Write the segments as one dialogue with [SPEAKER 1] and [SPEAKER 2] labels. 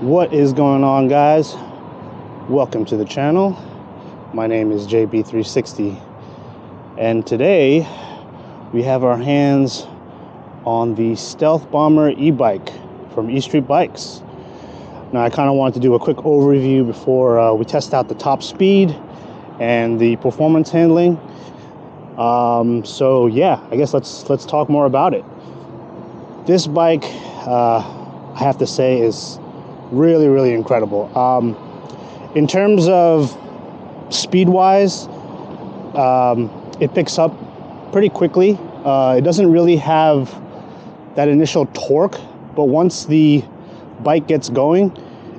[SPEAKER 1] What is going on, guys? Welcome to the channel. My name is JB360, and today we have our hands on the Stealth Bomber e-bike from E-Street Bikes. Now, I kind of wanted to do a quick overview before we test out the top speed and the performance handling. So yeah, I guess let's talk more about it. This bike, I have to say, is really incredible. In terms of speed-wise, it picks up pretty quickly. It doesn't really have that initial torque, but once the bike gets going,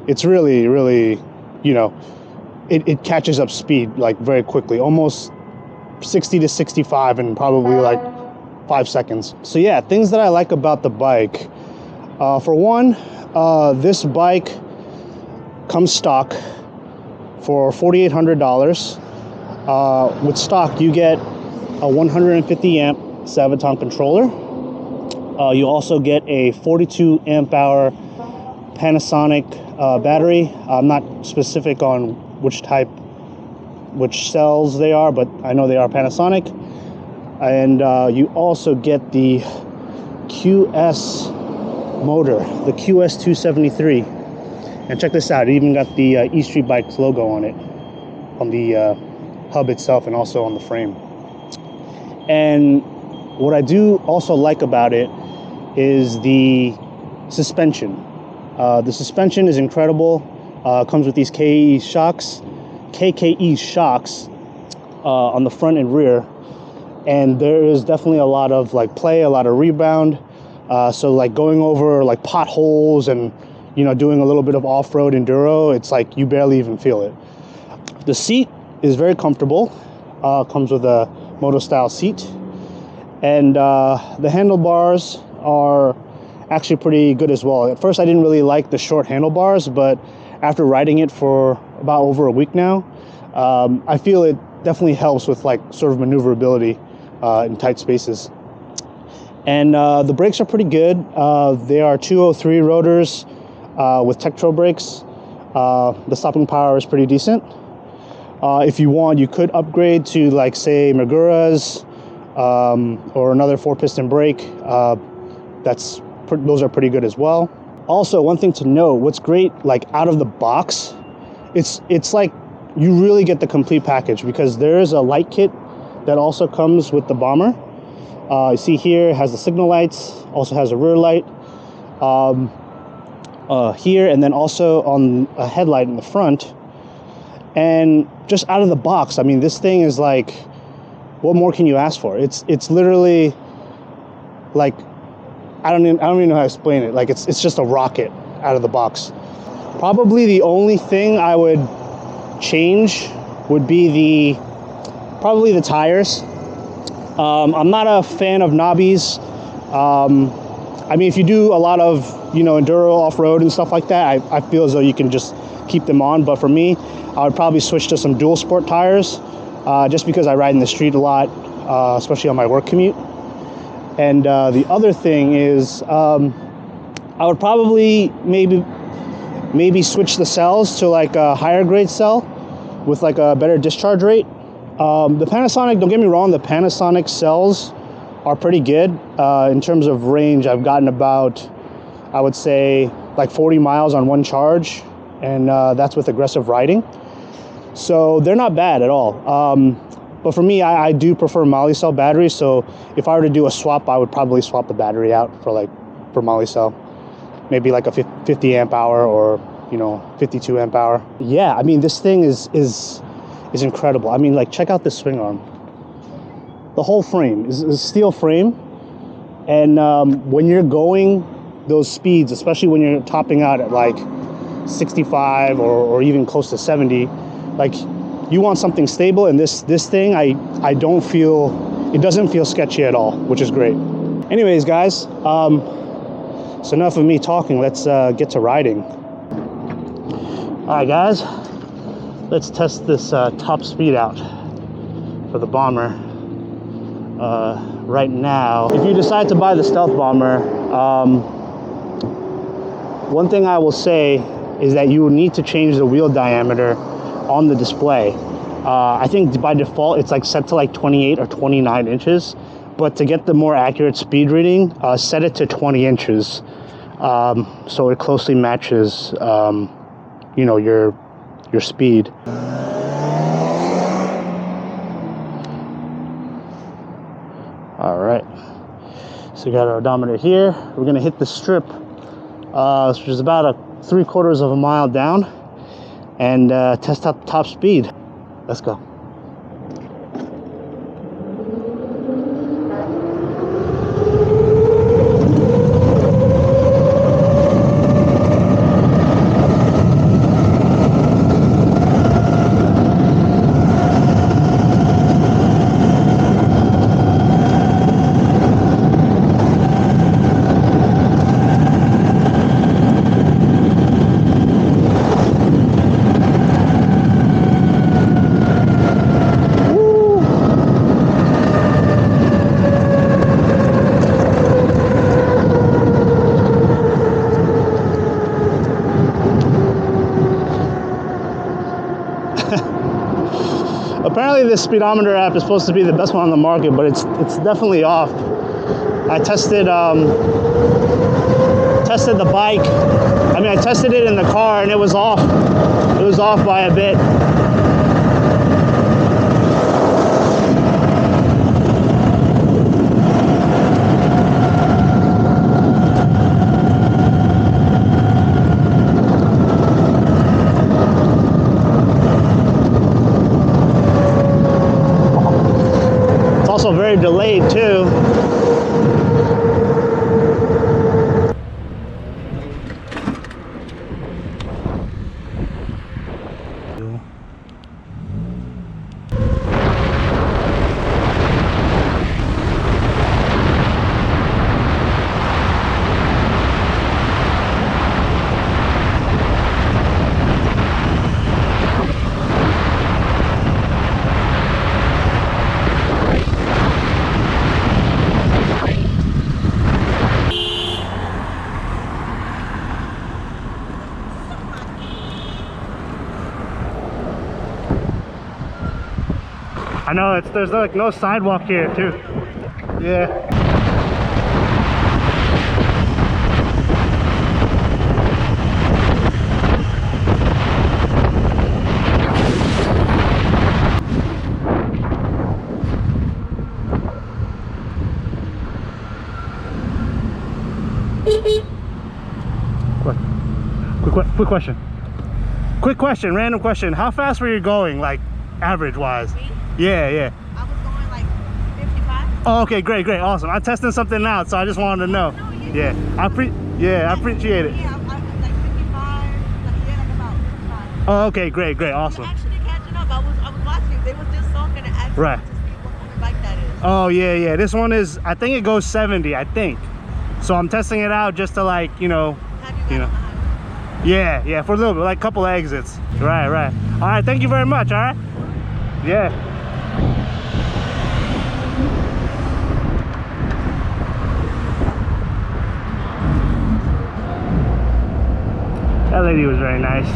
[SPEAKER 1] it's really, you know, it catches up speed like very quickly, almost 60 to 65 in probably like 5 seconds. So yeah, things that I like about the bike. For one, this bike comes stock for $4,800. With stock, you get a 150 amp Saviton controller. You also get a 42 amp hour Panasonic battery. I'm not specific on which cells they are, but I know they are Panasonic. And you also get the QS motor, the QS273. And check this out, it even got the E-Street Bikes logo on it, on the hub itself and also on the frame. And what I do also like about it is the suspension. The suspension is incredible. Comes with these KKE shocks on the front and rear. And there is definitely a lot of like play, a lot of rebound. So like going over like potholes and, you know, doing a little bit of off-road enduro, it's like you barely even feel it. The seat is very comfortable. Comes with a moto style seat. And the handlebars are actually pretty good as well. At first I didn't really like the short handlebars, but after riding it for about over a week now, I feel it definitely helps with like sort of maneuverability in tight spaces. And the brakes are pretty good. They are 203 rotors with Tektro brakes. The stopping power is pretty decent. If you want, you could upgrade to like say Magura's or another 4-piston brake. Those are pretty good as well. Also, one thing to note, what's great, like out of the box, it's like you really get the complete package, because there is a light kit that also comes with the Bomber. You see here, it has the signal lights, also has a rear light here, and then also on a headlight in the front. And just out of the box, I mean, this thing is like, what more can you ask for? It's literally like, I don't even know how to explain it. Like it's just a rocket out of the box. Probably the only thing I would change would be probably the tires. I'm not a fan of knobbies. I mean, if you do a lot of, you know, enduro off-road and stuff like that, I feel as though you can just keep them on. But for me, I would probably switch to some dual sport tires, just because I ride in the street a lot, especially on my work commute. And the other thing is, I would probably maybe switch the cells to like a higher grade cell with like a better discharge rate. The Panasonic, don't get me wrong, the Panasonic cells are pretty good. In terms of range, I've gotten about, I would say, like 40 miles on one charge, and that's with aggressive riding. So they're not bad at all. But for me, I do prefer Moly cell batteries, so if I were to do a swap, I would probably swap the battery out for Moly cell. Maybe like a 50 amp hour or, you know, 52 amp hour. Yeah, I mean, this thing is incredible. I mean, like, check out this swing arm. The whole frame is a steel frame, and when you're going those speeds, especially when you're topping out at like 65 or even close to 70, like, you want something stable, and this thing, I don't feel, it doesn't feel sketchy at all, which is great. Anyways, guys, so enough of me talking. Let's get to riding. All right, guys, let's test this top speed out for the Bomber. Right now, if you decide to buy the Stealth Bomber, one thing I will say is that you will need to change the wheel diameter on the display. I think by default it's like set to like 28 or 29 inches, but to get the more accurate speed reading, set it to 20 inches, so it closely matches, you know, your speed. All right, so we got our odometer here. We're gonna hit the strip, which is about 3/4 of a mile down, and test out the top speed. Let's go. Apparently this speedometer app is supposed to be the best one on the market, but it's definitely off. I tested tested the bike. I mean, I tested it in the car and it was off. It was off by a bit. Very delayed too. I know, there's like no sidewalk here too. Yeah. Quick question, random question. How fast were you going, like average wise? Me? Yeah.
[SPEAKER 2] I was going like 55.
[SPEAKER 1] Oh, okay, great, awesome. I'm testing something out, so I just wanted to know. Yeah, I appreciate it.
[SPEAKER 2] Yeah, I was like 55, like about 55.
[SPEAKER 1] Oh, okay, great, awesome.
[SPEAKER 2] I'm actually catching up. I was watching. They was just talking to ask
[SPEAKER 1] right.
[SPEAKER 2] to see what kind of bike that is.
[SPEAKER 1] Oh yeah. This one is, I think it goes 70, I think. So I'm testing it out just to like, you know. Yeah, for a little bit, like a couple exits. Right. All right, thank you very much, all right? Yeah. That lady was very nice.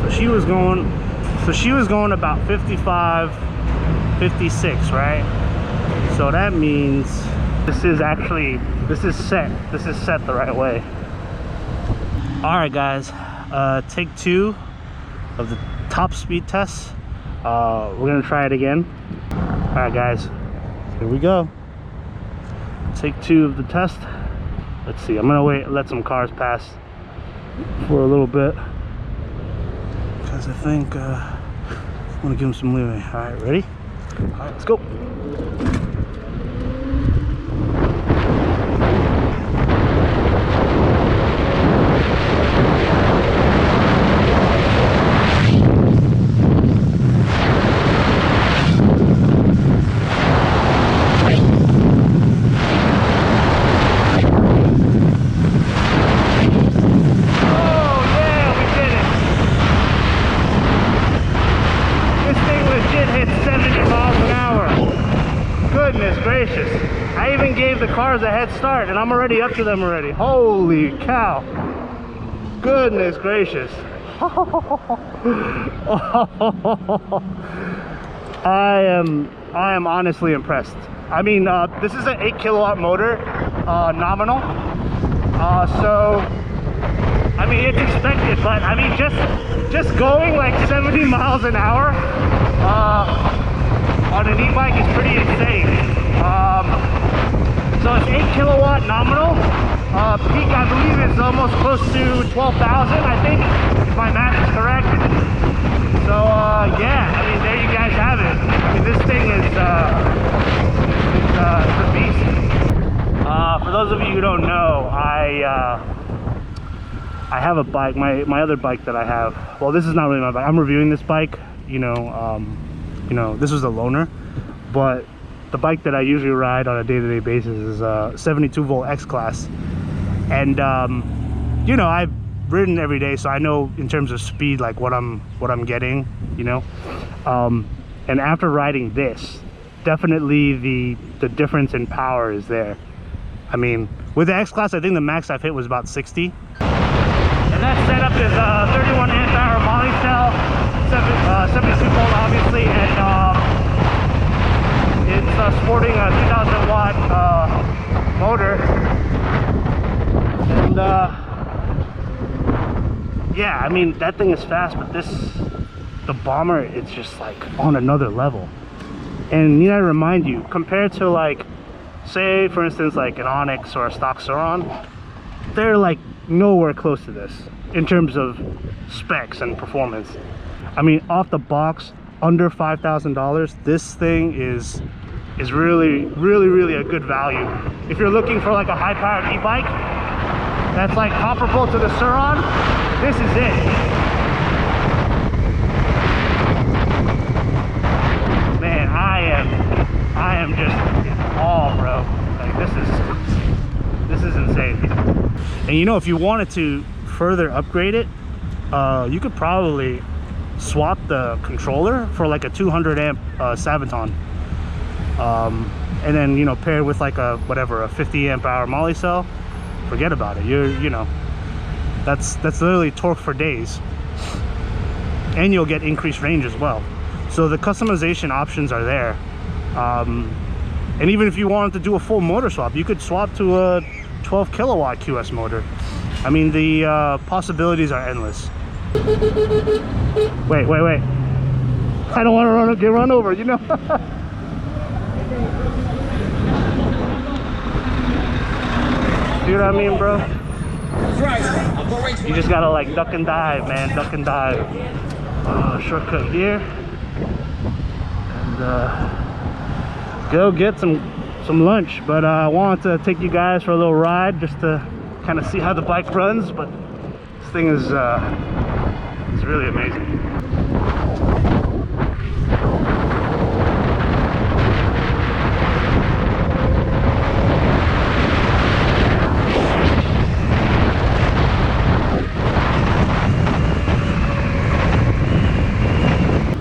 [SPEAKER 1] So she was going about 55, 56, right? So that means this is set the right way. All right, guys, take 2 of the top speed test. We're gonna try it again. All right, guys, here we go. Take 2 of the test. Let's see, I'm gonna let some cars pass for a little bit, because I think I want to give them some leeway. All right, ready? All right, let's go. I even gave the cars a head start and I'm already up to them already. Holy cow. Goodness gracious. I am honestly impressed. I mean, this is an 8 kilowatt motor, nominal. So I mean, it's expected, but I mean, just going like 70 miles an hour on an e-bike is pretty insane. So it's 8 kilowatt nominal. Peak, I believe, is almost close to 12,000, I think, if my math is correct. So yeah, I mean, there you guys have it. I mean, this thing is a beast. For those of you who don't know, I have a bike, my other bike that I have. Well, this is not really my bike. I'm reviewing this bike. You know, this was a loaner, but the bike that I usually ride on a day-to-day basis is a 72 volt X class. And you know, I've ridden every day, so I know in terms of speed, like what I'm getting, you know. And after riding this, definitely the difference in power is there. I mean, with the X class, I think the max I've hit was about 60. And that setup is a 31 amp hour moly cell, 72 volt obviously, and it's sporting a 2000 watt motor. And yeah, I mean, that thing is fast, but the Bomber, it's just like on another level. And you know, I remind you, compared to like, say for instance, like an Onyx or a stock Sur-Ron, they're like nowhere close to this in terms of specs and performance. I mean, off the box, under $5,000, this thing is really a good value. If you're looking for like a high-powered e-bike that's like comparable to the Sur-Ron, this is it. Man, I am just in awe, bro. Like, this is insane. And you know, if you wanted to further upgrade it, you could probably swap the controller for like a 200 amp Sabaton, and then, you know, pair with like a a 50 amp hour moly cell. Forget about it. You know, that's literally torque for days, and you'll get increased range as well. So the customization options are there. And even if you wanted to do a full motor swap, you could swap to a 12 kilowatt QS motor. I mean, the possibilities are endless. Wait. I don't want to get run over, you know? See what I mean, bro? You just gotta like duck and dive, man. Duck and dive. Shortcut here. And go get some lunch. But I wanted to take you guys for a little ride just to kind of see how the bike runs. But this thing is it's really amazing.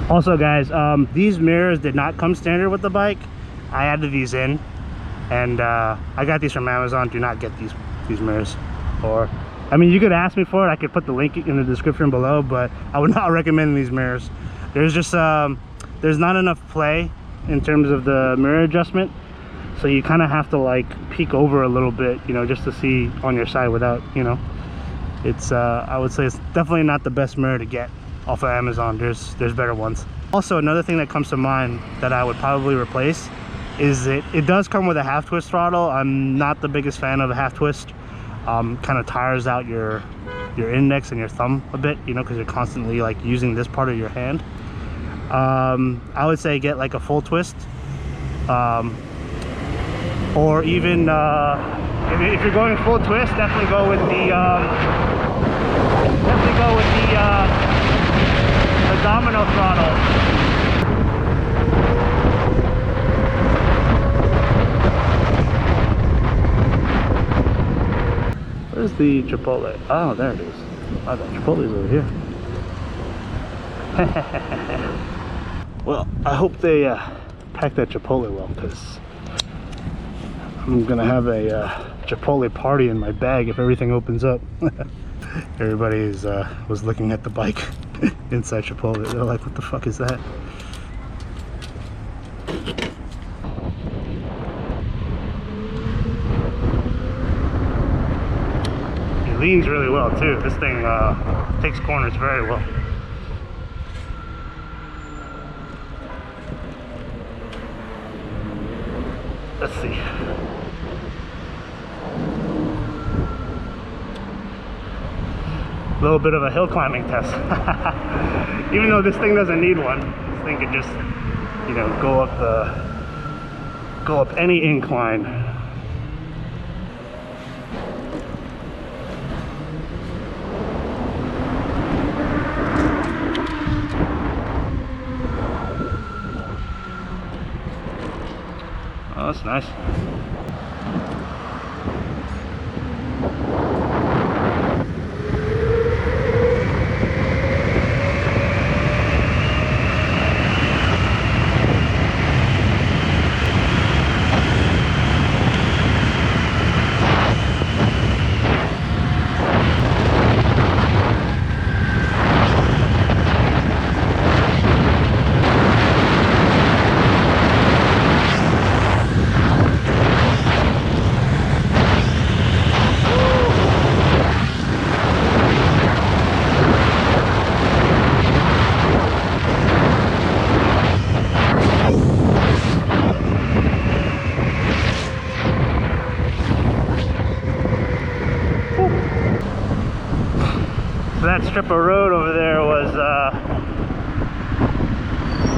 [SPEAKER 1] Also guys, these mirrors did not come standard with the bike. I added these in, and I got these from Amazon. Do not get these mirrors. Or, I mean, you could ask me for it. I could put the link in the description below, but I would not recommend these mirrors. There's just there's not enough play in terms of the mirror adjustment, so you kind of have to like peek over a little bit, you know, just to see on your side without, you know. It's I would say it's definitely not the best mirror to get off of Amazon. There's better ones. Also, another thing that comes to mind that I would probably replace is it does come with a half twist throttle. I'm not the biggest fan of a half twist. Kind of tires out your index and your thumb a bit, you know, because you're constantly like using this part of your hand. I would say get like a full twist, or even if you're going full twist, definitely go with the domino throttle. Where's the Chipotle? Oh, there it is. Oh, the Chipotle's over here. Well, I hope they pack that Chipotle well, because I'm gonna have a Chipotle party in my bag if everything opens up. Everybody was looking at the bike inside Chipotle. They're like, what the fuck is that? It leans really well too. This thing takes corners very well. Let's see. A little bit of a hill climbing test. Even though this thing doesn't need one, this thing could just, you know, go up any incline. Oh, that's nice. That strip of road over there was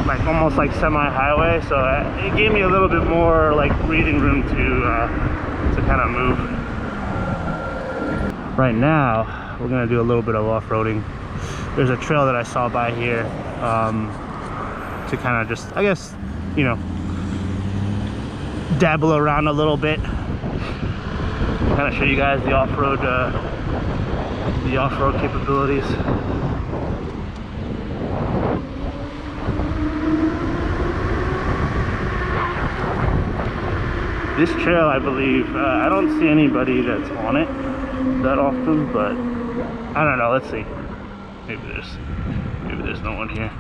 [SPEAKER 1] like almost like semi-highway, so it gave me a little bit more like breathing room to kind of move. Right now we're gonna do a little bit of off-roading. There's a trail that I saw by here to kind of just, I guess, you know, dabble around a little bit, kind of show you guys the off-road capabilities. This trail, I believe, I don't see anybody that's on it that often, but I don't know. Let's see. Maybe there's no one here.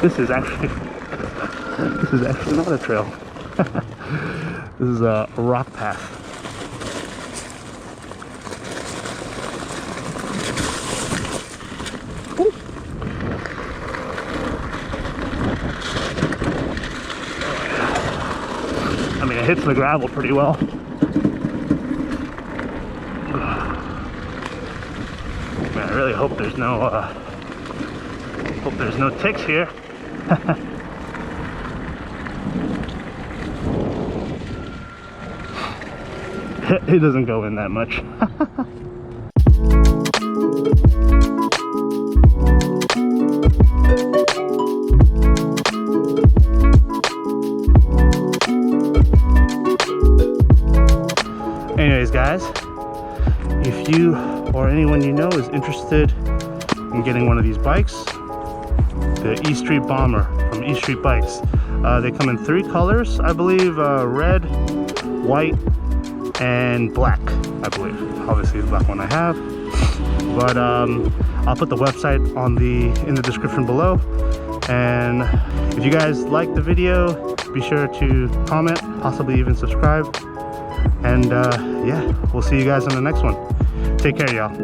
[SPEAKER 1] This is actually not a trail. This is a rock path. Ooh. I mean, it hits the gravel pretty well. Man, I really hope there's no ticks here. It doesn't go in that much. Anyways, guys, if you or anyone you know is interested in getting one of these bikes, the E Street Bomber from E Street Bikes. They come in 3 colors, I believe, red, white, and black, I believe. Obviously the black one I have, but I'll put the website in the description below. And if you guys like the video, be sure to comment, possibly even subscribe. And yeah, we'll see you guys on the next one. Take care, y'all.